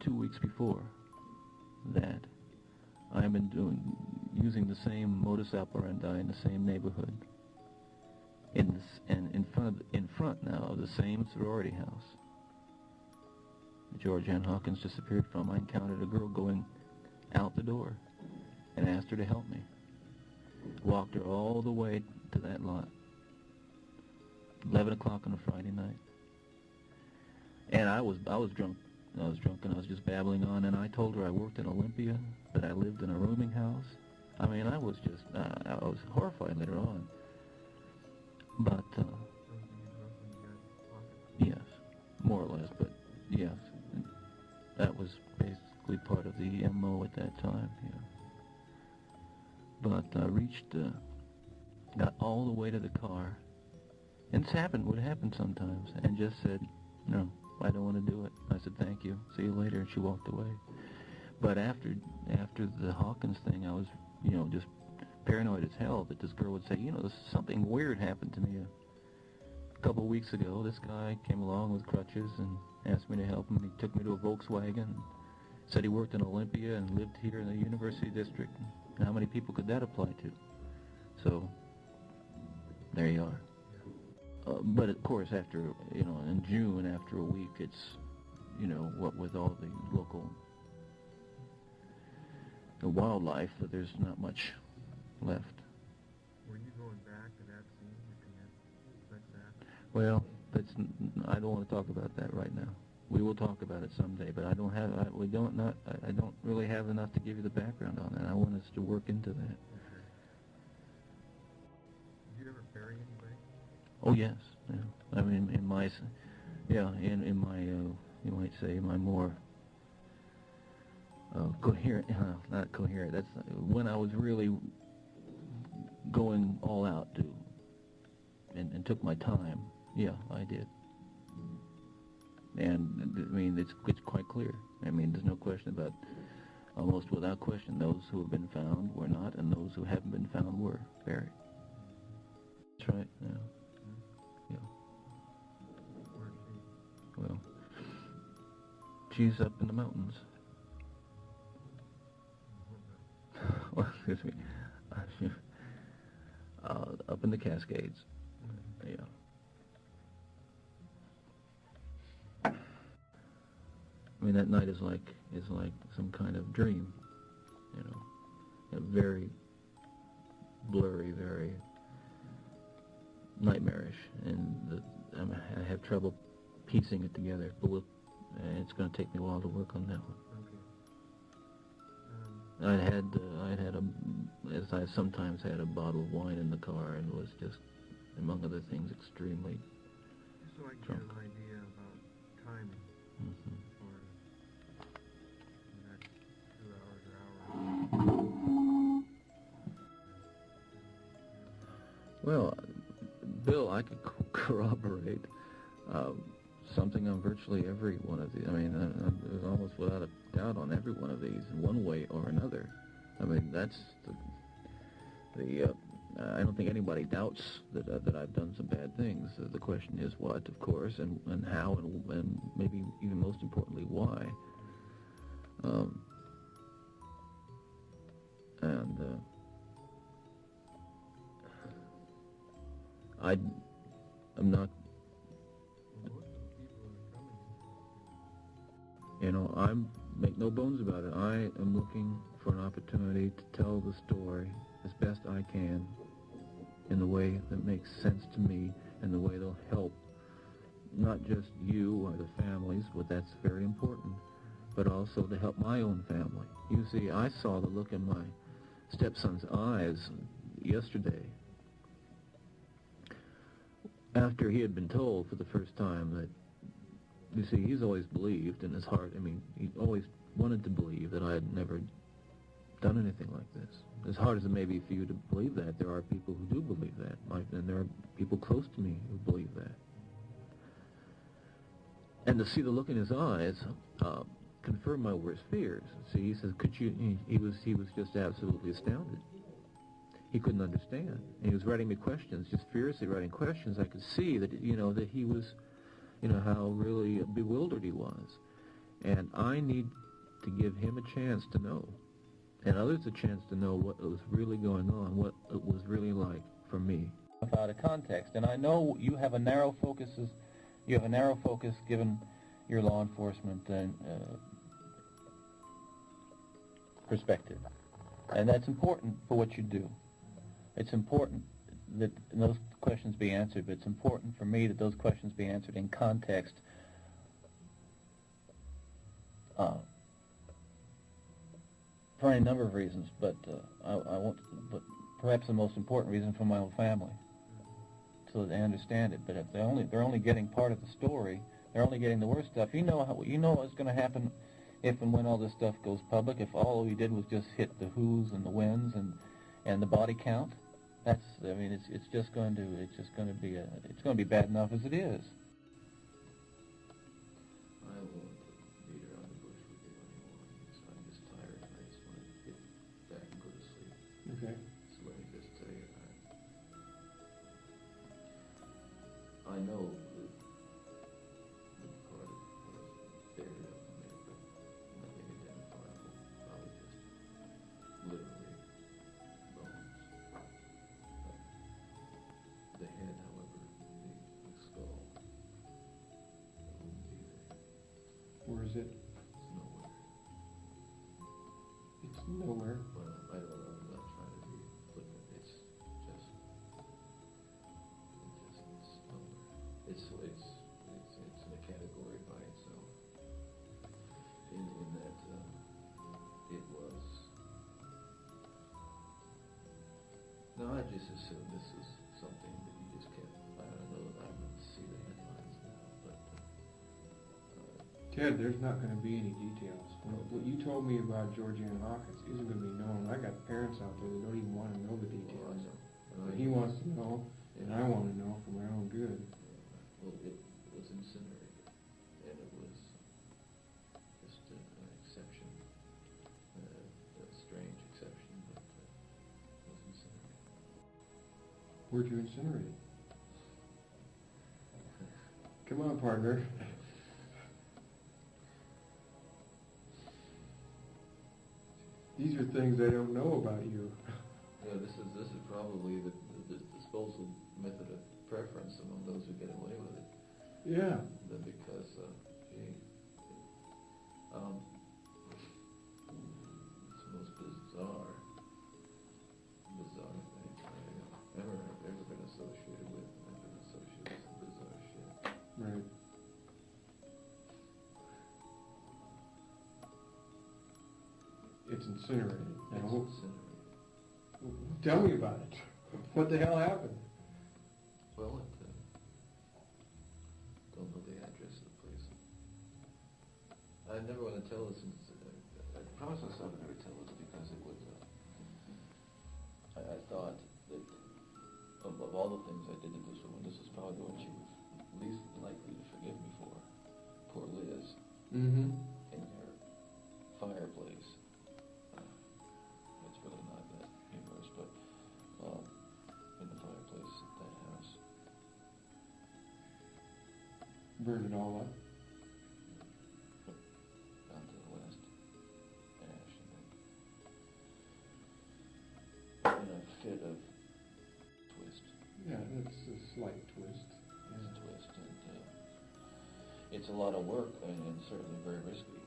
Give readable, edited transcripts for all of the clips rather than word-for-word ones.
2 weeks before that, I've been using the same modus operandi in the same neighborhood, in front now of the same sorority house that George Ann Hawkins disappeared from. I encountered a girl going out the door and asked her to help me. Walked her all the way to that lot. 11 o'clock on a Friday night. And I was drunk. I was drunk and I was just babbling on, and I told her I worked in Olympia, that I lived in a rooming house. I mean, I was just, I was horrified later on. But, yes, more or less, but yes, that was basically part of the MO at that time, yeah. But I got all the way to the car, and this would happen sometimes, and just said, no, I don't want to do it. I said, thank you, see you later, and she walked away. But after the Hawkins thing, I was, just paranoid as hell that this girl would say, something weird happened to me a couple of weeks ago. This guy came along with crutches and asked me to help him. He took me to a Volkswagen, said he worked in Olympia and lived here in the University District. And how many people could that apply to? So, there you are. But of course, after, in June, after a week, it's, what with all the local wildlife, that there's not much left. Were you going back to that scene to commit that? Well, I don't want to talk about that right now. We will talk about it someday, but I don't really have enough to give you the background on that. I want us to work into that. Okay. Did you ever bury anybody? Oh yes, yeah. I mean, in my, you might say, my more coherent, not coherent. That's when I was really going all out and took my time. Yeah, I did. And I mean, it's quite clear. I mean, there's no question about, almost without question, those who have been found were not, and those who haven't been found were buried. That's right. Yeah. Yeah. Where is she? Well, she's up in the mountains. Well, excuse me. Up in the Cascades. Yeah. I mean, that night is like some kind of dream, very blurry, very nightmarish, and I have trouble piecing it together. But it's going to take me a while to work on that one. Okay. I had as I sometimes had, a bottle of wine in the car, and was just, among other things, extremely Just so I can drunk. get an idea about timing Mm-hmm. for the next 2 hours or hour. Well, Bill, I could corroborate something on virtually every one of these. I mean, it was almost without a doubt on every one of these in one way or another. I mean, that's I don't think anybody doubts that I've done some bad things. The question is what, of course, and how, and maybe even most importantly, why. I'm not, make no bones about it. I am looking for an opportunity to tell the story as best I can in the way that makes sense to me, and the way that'll help not just you or the families, but that's very important, but also to help my own family. You see, I saw the look in my stepson's eyes yesterday after he had been told for the first time that, you see, he's always believed in his heart, he always wanted to believe that I had never done anything like this. As hard as it may be for you to believe that, there are people who do believe that, and there are people close to me who believe that. And to see the look in his eyes confirmed my worst fears. See, he says, he was just absolutely astounded. He couldn't understand. And he was writing me questions, just furiously writing questions. I could see that, that he was, how really bewildered he was. And I need to give him a chance to know, and others a chance to know what was really going on, what it was really like for me. Out of context, and I know you have a narrow focus. You have a narrow focus given your law enforcement perspective, and that's important for what you do. It's important that those questions be answered, but it's important for me that those questions be answered in context. For any number of reasons, but but perhaps the most important reason for my own family, so that they understand it. But if they're only getting part of the story, they're only getting the worst stuff. You know what's going to happen if and when all this stuff goes public. If all we did was just hit the who's and the whens and the body count, it's going to be bad enough as it is. I won't beat around the bush with you anymore. I'm just tired. I just want to get back and go to sleep. Okay. So let me just tell you that. I know the part of buried up in there, but nothing identifiable. Probably just literally bones. The head, however, the skull, it wouldn't be there. Where is it? It's nowhere. It's nowhere. Well, I don't know. I'm not trying to be flippant. It's just nowhere. It's in a category by itself. In that it was. No, I just assumed this is something that you just kept. I don't know. I would see the headlines now, but. Ted, there's not going to be any details. What you told me about Georgiana Hawkins isn't going to be known. I got parents out there that don't even want to know the details. But he wants to know, and I want to know for my own good. Well, it was incinerated, and it was just an exception, a strange exception, but it was incinerated. Where'd you incinerate it? Come on, partner. These are things I don't know about you. Yeah, this is probably the disposal method of preference among those who get away with it. Yeah. Because, it's the most bizarre thing I've ever been associated with. I've been associated with some bizarre shit. Right. It's incinerated. Now, It's incinerated. Tell me about it. What the hell happened? Well, don't know the address of the place. I never want to tell this. I promise myself I'd never tell this because it would. I thought that of all the things I did to this woman, this is probably the one she was least likely to forgive me for. Poor Liz. Mm-hmm. In her fireplace. It's really not that humorous, but in the fireplace at that house. Burned it all up? Down to the last ash, and then in a fit of twist. Yeah, that's a slight twist. It's a twist, and it's a lot of work, and certainly very risky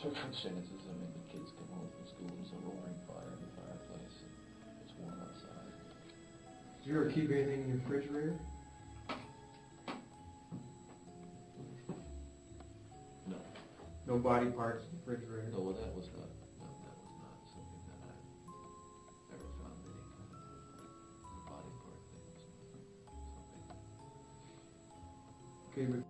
circumstances. I mean, the kids come home from school, there's a roaring fire in the fireplace, and it's warm outside. Did you ever keep anything in your refrigerator? No. No body parts in the refrigerator? No, well, that was not something that I ever found any kind of body part thing. Something. Okay, but